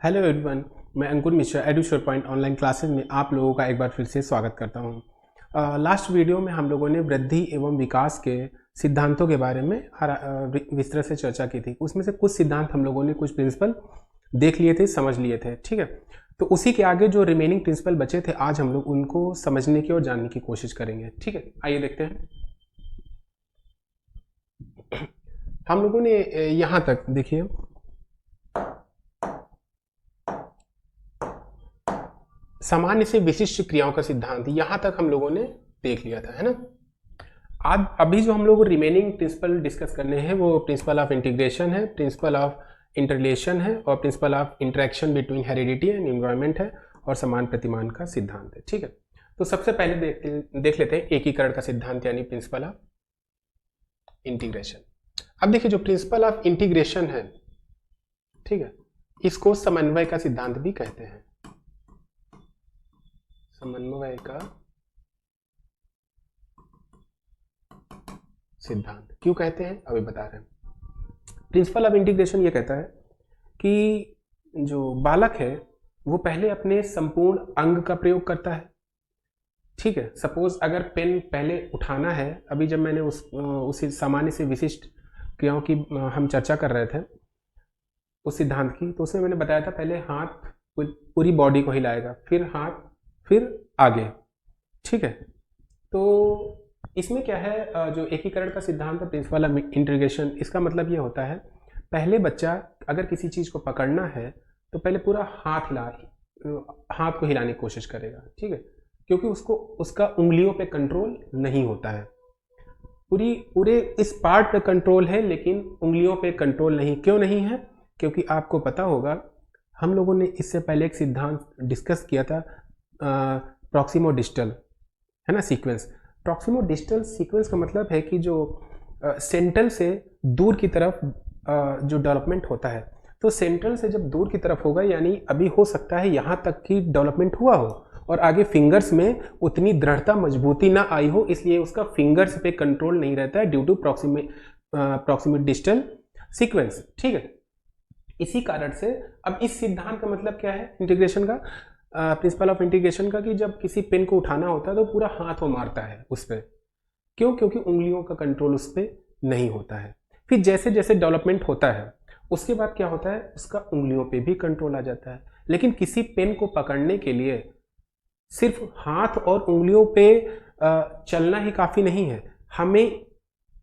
Hello everyone, मैं अंकुर Mishra एडुश्योर point online classes में आप लोगों का एक बार फिर से स्वागत करता हूं। लास्ट वीडियो में हम लोगों ने वृद्धि एवं विकास के सिद्धांतों के बारे में विस्तृत से चर्चा की थी। उसमें से कुछ सिद्धांत हम लोगों ने कुछ प्रिंसिपल देख लिए थे, समझ लिए थे, ठीक है। तो उसी के आगे जो रिमेनिंग प्रिंसिपल बचे थे, आज हम लोग उनको समझने की और जानने की कोशिश करेंगे, ठीक है। आइए देखते हैं। हम लोगों ने यहाँ तक देखिए, सामान्य से विशिष्ट क्रियाओं का सिद्धांत यहां तक हम लोगों ने देख लिया था, है ना। आज अभी जो हम लोग रिमेनिंग प्रिंसिपल डिस्कस करने हैं वो प्रिंसिपल ऑफ इंटीग्रेशन है, प्रिंसिपल ऑफ इंटरलेशन है और principle of interaction between heredity and environment है और समान प्रतिमान का सिद्धांत है, ठीक है। तो सबसे पहले देख लेते हैं एकीकरण का सिद्धांत यानी प्रिंसिपल ऑफ इंटीग्रेशन। अब देखिए, जो प्रिंसिपल ऑफ इंटीग्रेशन है, ठीक है, इसको समन्वय का सिद्धांत भी कहते हैं। समन्वय का सिद्धांत क्यों कहते हैं अभी बता रहे हैं। प्रिंसिपल ऑफ इंटीग्रेशन ये कहता है कि जो बालक है वो पहले अपने संपूर्ण अंग का प्रयोग करता है, ठीक है। सपोज अगर पेन पहले उठाना है, अभी जब मैंने उस सामान्य से विशिष्ट क्रियाओं की हम चर्चा कर रहे थे उस सिद्धांत की, तो उसमें मैंने बताया था पहले हाथ पूरी बॉडी को हिलाएगा, फिर हाथ, फिर आगे, ठीक है। तो इसमें क्या है, जो एकीकरण का सिद्धांत है प्रिंसिपल ऑफ इंटीग्रेशन, इसका मतलब ये होता है पहले बच्चा अगर किसी चीज को पकड़ना है तो पहले पूरा हाथ को हिलाने की कोशिश करेगा, ठीक है, क्योंकि उसको उसका उंगलियों पे कंट्रोल नहीं होता है। पूरे इस पार्ट पे कंट्रोल है लेकिन उंगलियों पे कंट्रोल नहीं। क्यों नहीं है? क्योंकि आपको पता होगा हम लोगों ने इससे पहले एक सिद्धांत डिस्कस किया था, प्रॉक्सिमो डिस्टल, है ना, सीक्वेंस। प्रॉक्सिमो डिस्टल सीक्वेंस का मतलब है कि जो सेंट्रल से दूर की तरफ जो डेवलपमेंट होता है, तो सेंट्रल से जब दूर की तरफ होगा यानी अभी हो सकता है यहाँ तक की डेवलपमेंट हुआ हो और आगे फिंगर्स में उतनी दृढ़ता मजबूती ना आई हो, इसलिए उसका फिंगर्स पे कंट्रोल नहीं रहता है due to proximodistal sequence, ठीक है। इसी कारण से अब इस सिद्धांत का मतलब क्या है इंटीग्रेशन का, प्रिंसिपल ऑफ इंटीग्रेशन का, कि जब किसी पेन को उठाना होता है तो पूरा हाथ वो मारता है उस पर। क्यों? क्योंकि उंगलियों का कंट्रोल उस पर नहीं होता है। फिर जैसे जैसे डेवलपमेंट होता है उसके बाद क्या होता है, उसका उंगलियों पे भी कंट्रोल आ जाता है। लेकिन किसी पेन को पकड़ने के लिए सिर्फ हाथ और उंगलियों पे चलना ही काफी नहीं है, हमें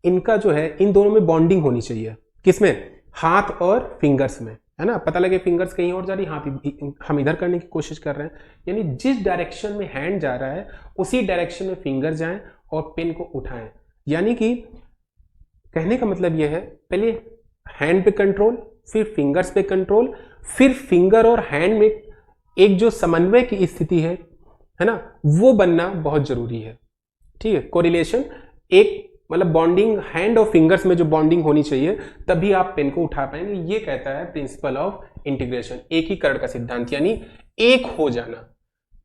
इनका जो है इन दोनों में बॉन्डिंग होनी चाहिए। किसमें? हाथ और फिंगर्स में, है ना। पता लगे फिंगर्स कहीं और जा रही, हाथ हम इधर करने की कोशिश कर रहे हैं, यानी जिस डायरेक्शन में हैंड जा रहा है उसी डायरेक्शन में फिंगर जाएं और पेन को उठाएं। यानी कि कहने का मतलब यह है पहले हैंड पे कंट्रोल, फिर फिंगर्स पे कंट्रोल, फिर फिंगर और हैंड में एक जो समन्वय की स्थिति है ना, वो बनना बहुत जरूरी है, ठीक है। कोरिलेशन, एक मतलब बॉन्डिंग हैंड और फिंगर्स में जो बॉन्डिंग होनी चाहिए, तभी आप पेन को उठा पाएंगे। ये कहता है प्रिंसिपल ऑफ इंटीग्रेशन, एकीकरण का सिद्धांत, यानी एक हो जाना।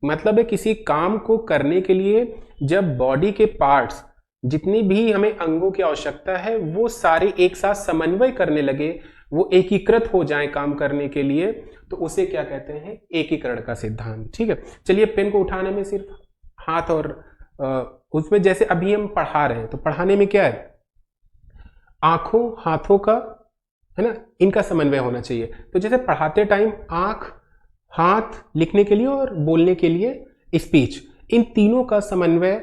मतलब है किसी काम को करने के लिए जब बॉडी के पार्ट्स, जितनी भी हमें अंगों की आवश्यकता है, वो सारे एक साथ समन्वय करने लगे, वो एकीकृत हो जाए काम करने के लिए, तो उसे क्या कहते हैं? एकीकरण का सिद्धांत, ठीक है। चलिए, पेन को उठाने में सिर्फ हाथ और उसमें जैसे अभी हम पढ़ा रहे हैं तो पढ़ाने में क्या है, आंखों हाथों का, है ना, इनका समन्वय होना चाहिए। तो जैसे पढ़ाते टाइम आंख हाथ लिखने के लिए और बोलने के लिए स्पीच, इन तीनों का समन्वय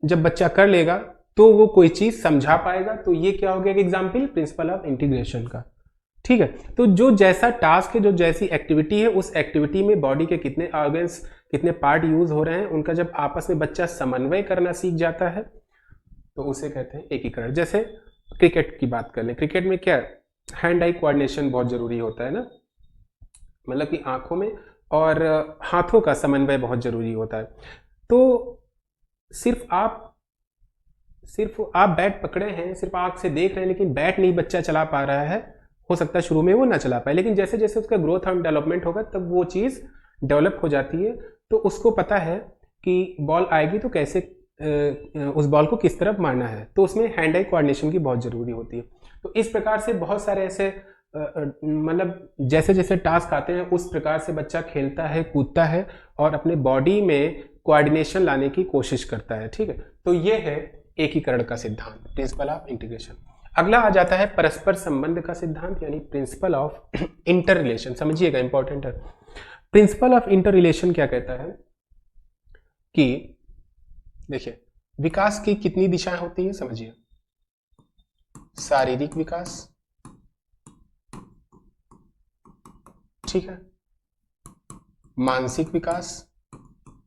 जब बच्चा कर लेगा तो वो कोई चीज समझा पाएगा। तो ये क्या हो गया एग्जाम्पल प्रिंसिपल ऑफ इंटीग्रेशन का, ठीक है। तो जो जैसा टास्क है, जो जैसी एक्टिविटी है, उस एक्टिविटी में बॉडी के कितने ऑर्गन्स, कितने पार्ट यूज हो रहे हैं, उनका जब आपस में बच्चा समन्वय करना सीख जाता है तो उसे कहते हैं एकीकरण। जैसे क्रिकेट की बात कर लें, क्रिकेट में क्या है, हैंड आई कोऑर्डिनेशन बहुत जरूरी होता है ना, मतलब कि आंखों में और हाथों का समन्वय बहुत जरूरी होता है। तो सिर्फ आप बैट पकड़े हैं, सिर्फ आंख से देख रहे हैं, लेकिन बैट नहीं बच्चा चला पा रहा है, हो सकता है शुरू में वो ना चला पाए, लेकिन जैसे जैसे उसका ग्रोथ और डेवलपमेंट होगा तब वो चीज डेवलप हो जाती है। तो उसको पता है कि बॉल आएगी तो कैसे उस बॉल को किस तरफ मारना है, तो उसमें हैंड आई कोऑर्डिनेशन की बहुत जरूरी होती है। तो इस प्रकार से बहुत सारे ऐसे मतलब जैसे जैसे टास्क आते हैं उस प्रकार से बच्चा खेलता है, कूदता है और अपने बॉडी में कोऑर्डिनेशन लाने की कोशिश करता है। ठीक है, तो ये है एकीकरण का सिद्धांत, प्रिंसिपल ऑफ इंटीग्रेशन। अगला आ जाता है परस्पर संबंध का सिद्धांत, यानी प्रिंसिपल ऑफ इंटर रिलेशन। समझिएगा, इंपॉर्टेंट है। प्रिंसिपल ऑफ इंटर रिलेशन क्या कहता है कि देखिए, विकास की कितनी दिशाएं होती हैं, समझिए। शारीरिक विकास, ठीक है, मानसिक विकास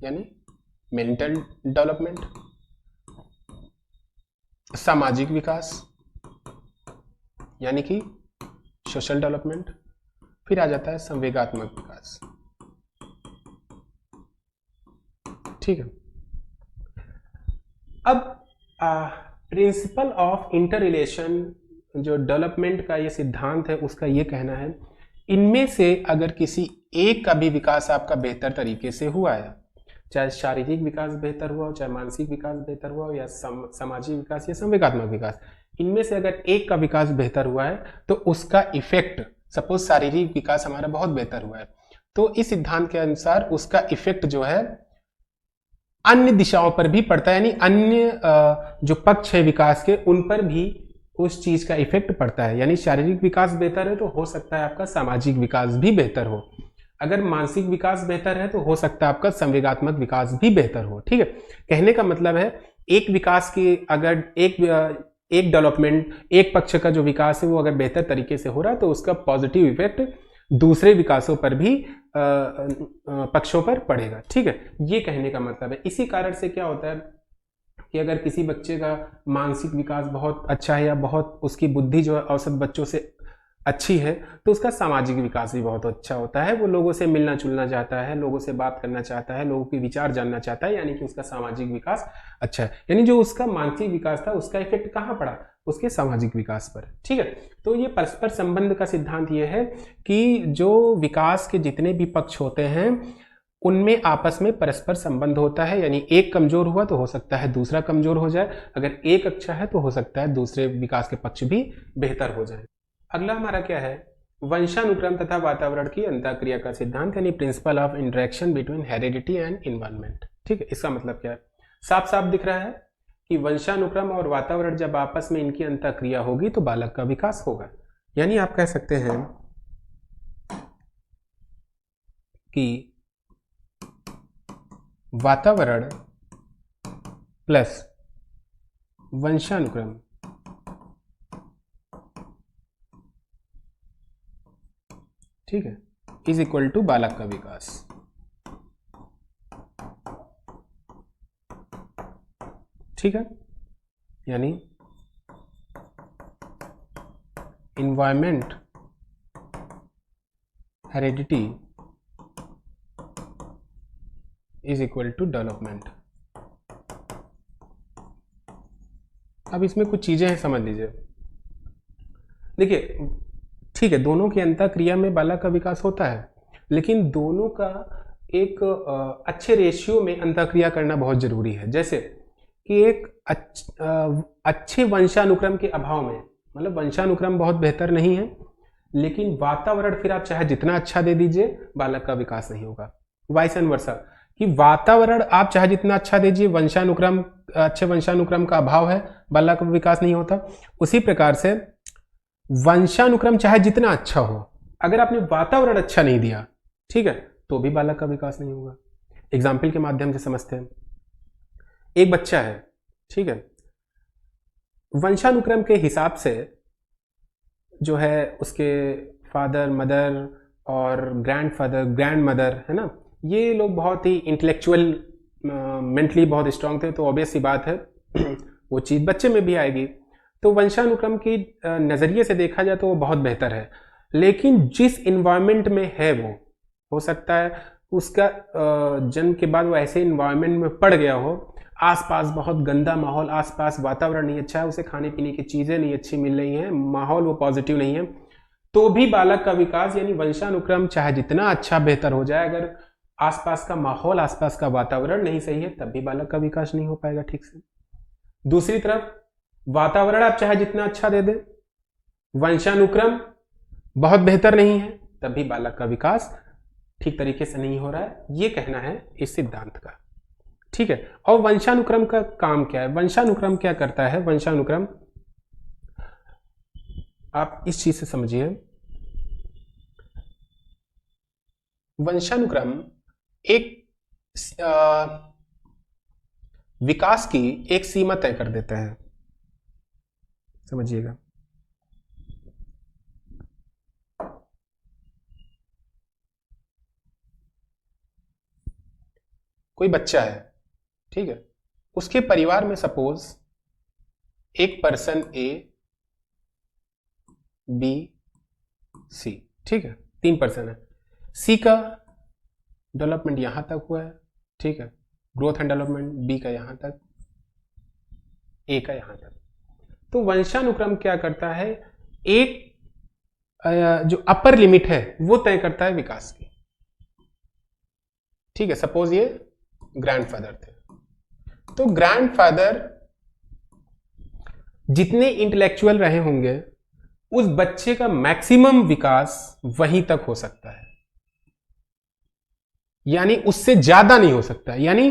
यानी मेंटल डेवलपमेंट, सामाजिक विकास यानी कि सोशल डेवलपमेंट, फिर आ जाता है संवेगात्मक विकास। ठीक है, अब प्रिंसिपल ऑफ इंटर रिलेशन जो डेवलपमेंट का ये सिद्धांत है, उसका ये कहना है इनमें से अगर किसी एक का भी विकास आपका बेहतर तरीके से हुआ है, चाहे शारीरिक विकास बेहतर हुआ हो, चाहे मानसिक विकास बेहतर हुआ हो, या सामाजिक विकास या संवेगात्मक विकास, इनमें से अगर एक का विकास बेहतर हुआ है तो उसका इफेक्ट, सपोज शारीरिक विकास हमारा बहुत बेहतर हुआ है, तो इस सिद्धांत के अनुसार उसका इफेक्ट जो है अन्य दिशाओं पर भी पड़ता है, यानी अन्य जो पक्ष है विकास के, उन पर भी उस चीज का इफेक्ट पड़ता है। यानी शारीरिक विकास बेहतर है तो हो सकता है आपका सामाजिक विकास भी बेहतर हो, अगर मानसिक विकास बेहतर है तो हो सकता है आपका संवेगात्मक विकास भी बेहतर हो। ठीक है, कहने का मतलब है एक विकास की अगर एक डेवलपमेंट, एक पक्ष का जो विकास है वो अगर बेहतर तरीके से हो रहा है तो उसका पॉजिटिव इफेक्ट दूसरे विकासों पर भी पक्षों पर पड़ेगा। ठीक है, ये कहने का मतलब है। इसी कारण से क्या होता है कि अगर किसी बच्चे का मानसिक विकास बहुत अच्छा है या बहुत उसकी बुद्धि जो है औसत बच्चों से अच्छी है, तो उसका सामाजिक विकास भी बहुत अच्छा होता है। वो लोगों से मिलना जुलना चाहता है, लोगों से बात करना चाहता है, लोगों के विचार जानना चाहता है, यानी कि उसका सामाजिक विकास अच्छा है। यानी जो उसका मानसिक विकास था उसका इफेक्ट कहाँ पड़ा, उसके सामाजिक विकास पर। ठीक है, तो ये परस्पर संबंध का सिद्धांत ये है कि जो विकास के जितने भी पक्ष होते हैं उनमें आपस में परस्पर संबंध होता है, यानी एक कमजोर हुआ तो हो सकता है दूसरा कमजोर हो जाए, अगर एक अच्छा है तो हो सकता है दूसरे विकास के पक्ष भी बेहतर हो जाए। अगला हमारा क्या है, वंशानुक्रम तथा वातावरण की अंतःक्रिया का सिद्धांत, यानी principle of interaction between heredity and environment. ठीक है, इसका मतलब क्या है, साफ साफ दिख रहा है कि वंशानुक्रम और वातावरण जब आपस में इनकी अंतःक्रिया होगी तो बालक का विकास होगा। यानी आप कह सकते हैं कि वातावरण प्लस वंशानुक्रम ठीक है इज इक्वल टू बालक का विकास। ठीक है, यानी environment, heredity is equal to development. अब इसमें कुछ चीजें हैं, समझ लीजिए। देखिए, ठीक है, दोनों की अंतःक्रिया में बालक का विकास होता है, लेकिन दोनों का एक अच्छे रेशियो में अंतःक्रिया करना बहुत जरूरी है। जैसे कि एक अच्छे वंशानुक्रम के अभाव में, मतलब वंशानुक्रम बहुत बेहतर नहीं है, लेकिन वातावरण फिर आप चाहे जितना अच्छा दे दीजिए बालक का विकास नहीं होगा। वाइस एंड वर्सा, कि वातावरण आप चाहे जितना अच्छा दीजिए, वंशानुक्रम, अच्छे वंशानुक्रम का अभाव है, बालक का विकास नहीं होता। उसी प्रकार से वंशानुक्रम चाहे जितना अच्छा हो, अगर आपने वातावरण अच्छा नहीं दिया, ठीक है, तो भी बालक का विकास नहीं होगा। एग्जाम्पल के माध्यम से समझते हैं। एक बच्चा है, ठीक है, वंशानुक्रम के हिसाब से जो है उसके फादर, मदर और ग्रैंडफादर, ग्रैंड मदर, है ना, ये लोग बहुत ही इंटेलेक्चुअल, मेंटली बहुत स्ट्रांग थे, तो ऑब्वियस सी बात है वो चीज़ बच्चे में भी आएगी। तो वंशानुक्रम की नज़रिए से देखा जाए तो वो बहुत बेहतर है, लेकिन जिस इन्वायरमेंट में है वो, हो सकता है उसका जन्म के बाद वो ऐसे इन्वायरमेंट में पड़ गया हो, आसपास बहुत गंदा माहौल, आसपास वातावरण नहीं अच्छा है, उसे खाने पीने की चीज़ें नहीं अच्छी मिल रही हैं, माहौल वो पॉजिटिव नहीं है, तो भी बालक का विकास, यानी वंशानुक्रम चाहे जितना अच्छा बेहतर हो जाए, अगर आसपास का माहौल, आसपास का वातावरण नहीं सही है, तब भी बालक का विकास नहीं हो पाएगा ठीक से। दूसरी तरफ वातावरण आप चाहे जितना अच्छा दे दें, वंशानुक्रम बहुत बेहतर नहीं है, तब भी बालक का विकास ठीक तरीके से नहीं हो रहा है, ये कहना है इस सिद्धांत का। ठीक है। और वंशानुक्रम का काम क्या है? वंशानुक्रम क्या करता है? वंशानुक्रम, आप इस चीज से समझिए, वंशानुक्रम एक विकास की एक सीमा तय कर देता है, समझिएगा। कोई बच्चा है, ठीक है, उसके परिवार में सपोज एक पर्सन ए, बी, सी, ठीक है, 3 पर्सन है। सी का डेवलपमेंट यहां तक हुआ है, ठीक है, ग्रोथ एंड डेवलपमेंट, बी का यहां तक, ए का यहां तक। तो वंशानुक्रम क्या करता है? एक जो अपर लिमिट है वो तय करता है विकास की। ठीक है, सपोज ये ग्रैंडफादर थे, तो ग्रैंडफादर जितने इंटेलेक्चुअल रहे होंगे उस बच्चे का मैक्सिमम विकास वहीं तक हो सकता है, यानी उससे ज्यादा नहीं हो सकता। यानी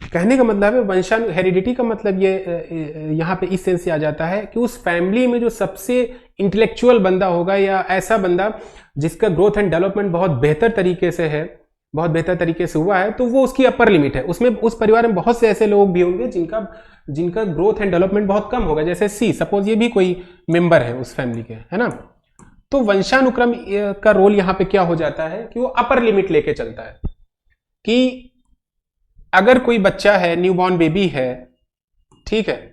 कहने का मतलब है वंशानु हेरिडिटी का मतलब ये यहां पे इस सेंस से आ जाता है कि उस फैमिली में जो सबसे इंटेलेक्चुअल बंदा होगा या ऐसा बंदा जिसका ग्रोथ एंड डेवलपमेंट बहुत बेहतर तरीके से है, बहुत बेहतर तरीके से हुआ है, तो वो उसकी अपर लिमिट है। उसमें उस परिवार में बहुत से ऐसे लोग भी होंगे जिनका ग्रोथ एंड डेवलपमेंट बहुत कम होगा, जैसे सी, सपोज ये भी कोई मेंबर है उस फैमिली के, है ना। तो वंशानुक्रम का रोल यहां पे क्या हो जाता है कि वो अपर लिमिट लेके चलता है कि अगर कोई बच्चा है, न्यूबॉर्न बेबी है, ठीक है,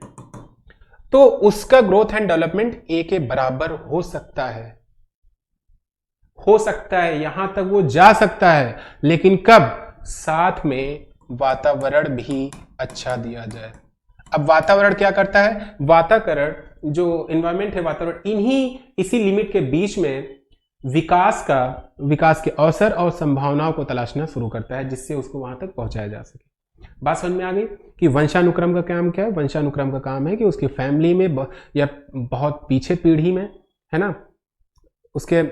तो उसका ग्रोथ एंड डेवलपमेंट ए के बराबर हो सकता है, यहां तक वो जा सकता है, लेकिन कब? साथ में वातावरण भी अच्छा दिया जाए। अब वातावरण क्या करता है? वातावरण जो एनवायरमेंट है, वातावरण इसी लिमिट के बीच में विकास के अवसर और संभावनाओं को तलाशना शुरू करता है, जिससे उसको वहां तक पहुंचाया जा सके। बात समझ में आ गई कि वंशानुक्रम का काम क्या है? वंशानुक्रम का काम है कि उसकी फैमिली में या बहुत पीछे पीढ़ी में, है ना, उसके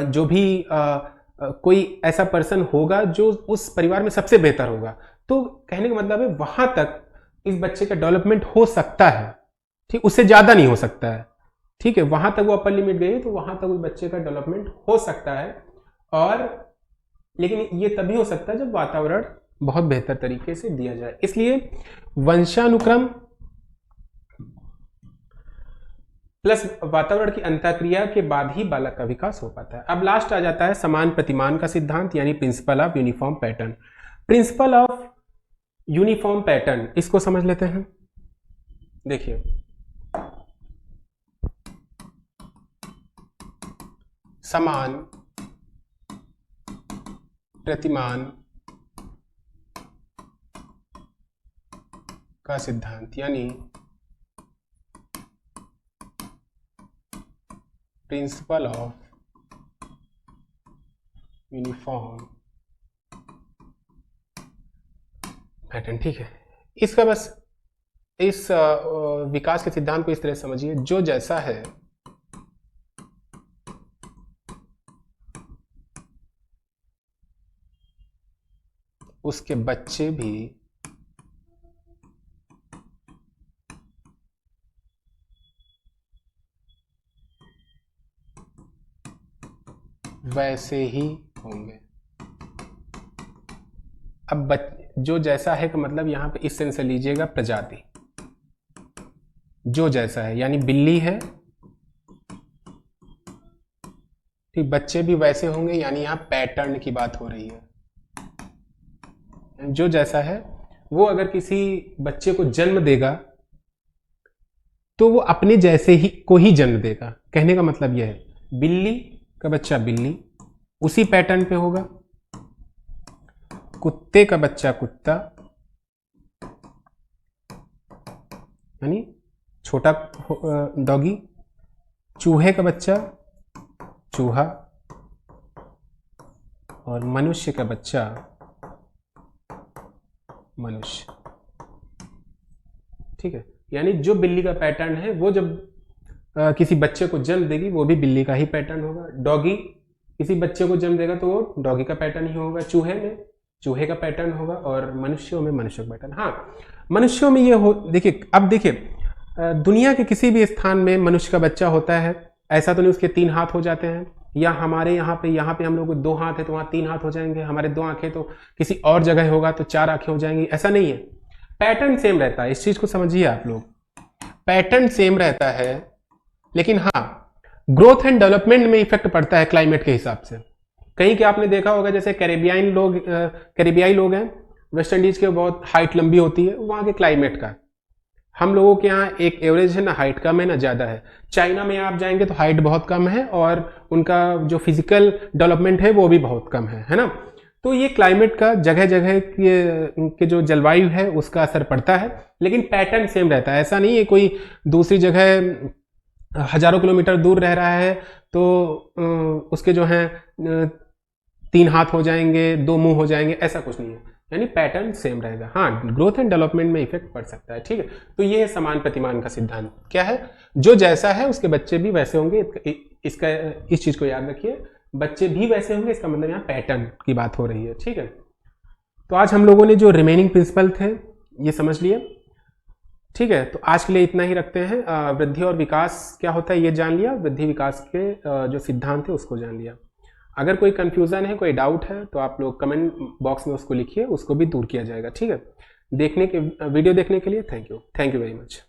जो भी कोई ऐसा पर्सन होगा जो उस परिवार में सबसे बेहतर होगा, तो कहने का मतलब है वहां तक इस बच्चे का डेवलपमेंट हो सकता है, ठीक, उससे ज्यादा नहीं हो सकता है। ठीक है, वहां तक वो अपर लिमिट गई तो वहां तक उस बच्चे का डेवलपमेंट हो सकता है, और लेकिन ये तभी हो सकता है जब वातावरण बहुत बेहतर तरीके से दिया जाए। इसलिए वंशानुक्रम प्लस वातावरण की अंतःक्रिया के बाद ही बालक का विकास हो पाता है। अब लास्ट आ जाता है समान प्रतिमान का सिद्धांत, यानी principle of uniform pattern. Principle of uniform pattern, इसको समझ लेते हैं। देखिए, समान प्रतिमान का सिद्धांत, यानी प्रिंसिपल ऑफ यूनिफॉर्म पैटर्न। ठीक है, इसका बस इस विकास के सिद्धांत को इस तरह समझिए, जो जैसा है उसके बच्चे भी वैसे ही होंगे। अब जो जैसा है का मतलब यहां पे इस सेंस से लीजिएगा प्रजाति, जो जैसा है यानी बिल्ली है, ठीक, बच्चे भी वैसे होंगे, यानी यहां पैटर्न की बात हो रही है। जो जैसा है वो अगर किसी बच्चे को जन्म देगा तो वो अपने जैसे ही को ही जन्म देगा। कहने का मतलब यह है बिल्ली का बच्चा बिल्ली उसी पैटर्न पे होगा, कुत्ते का बच्चा कुत्ता यानी छोटा डॉगी, चूहे का बच्चा चूहा, और मनुष्य का बच्चा मनुष्य। ठीक है, यानी जो बिल्ली का पैटर्न है वो जब किसी बच्चे को जन्म देगी वो भी बिल्ली का ही पैटर्न होगा। डॉगी किसी बच्चे को जन्म देगा तो वो डॉगी का पैटर्न ही होगा। चूहे में चूहे का पैटर्न होगा, और मनुष्यों में मनुष्य का पैटर्न। हाँ, मनुष्यों में ये हो, देखिए अब देखिए दुनिया के किसी भी स्थान में मनुष्य का बच्चा होता है, ऐसा तो नहीं उसके 3 हाथ हो जाते हैं, या हमारे यहाँ पे हम लोग को 2 हाथ है तो वहाँ 3 हाथ हो जाएंगे, हमारे 2 आंखें तो किसी और जगह होगा तो 4 आंखें हो जाएंगी, ऐसा नहीं है। पैटर्न सेम रहता है, इस चीज को समझिए आप लोग, पैटर्न सेम रहता है। लेकिन हाँ, ग्रोथ एंड डेवलपमेंट में इफेक्ट पड़ता है क्लाइमेट के हिसाब से। कहीं के आपने देखा होगा, जैसे कैरेबियाई लोग हैं, वेस्ट इंडीज के, बहुत हाइट लंबी होती है, वहां के क्लाइमेट का। हम लोगों के यहाँ एक एवरेज है ना, हाइट कम है ना ज्यादा है। चाइना में आप जाएंगे तो हाइट बहुत कम है, और उनका जो फिजिकल डेवलपमेंट है वो भी बहुत कम है ना। तो ये क्लाइमेट का जगह जगह के जो जलवायु है उसका असर पड़ता है, लेकिन पैटर्न सेम रहता है। ऐसा नहीं है कोई दूसरी जगह हजारों किलोमीटर दूर रह रहा है तो उसके जो है 3 हाथ हो जाएंगे, 2 मुंह हो जाएंगे, ऐसा कुछ नहीं है। यानी पैटर्न सेम रहेगा। हाँ, ग्रोथ एंड डेवलपमेंट में इफेक्ट पड़ सकता है, ठीक है। तो ये है समान प्रतिमान का सिद्धांत। क्या है? जो जैसा है उसके बच्चे भी वैसे होंगे। इस चीज को याद रखिए, बच्चे भी वैसे होंगे, इसका मतलब यहाँ पैटर्न की बात हो रही है, ठीक है। तो आज हम लोगों ने जो रिमेनिंग प्रिंसिपल थे ये समझ लिए, ठीक है। तो आज के लिए इतना ही रखते हैं। वृद्धि और विकास क्या होता है ये जान लिया, वृद्धि विकास के जो सिद्धांत है उसको जान लिया। अगर कोई कंफ्यूजन है, कोई डाउट है तो आप लोग कमेंट बॉक्स में उसको लिखिए, उसको भी दूर किया जाएगा, ठीक है। वीडियो देखने के लिए थैंक यू वेरी मच।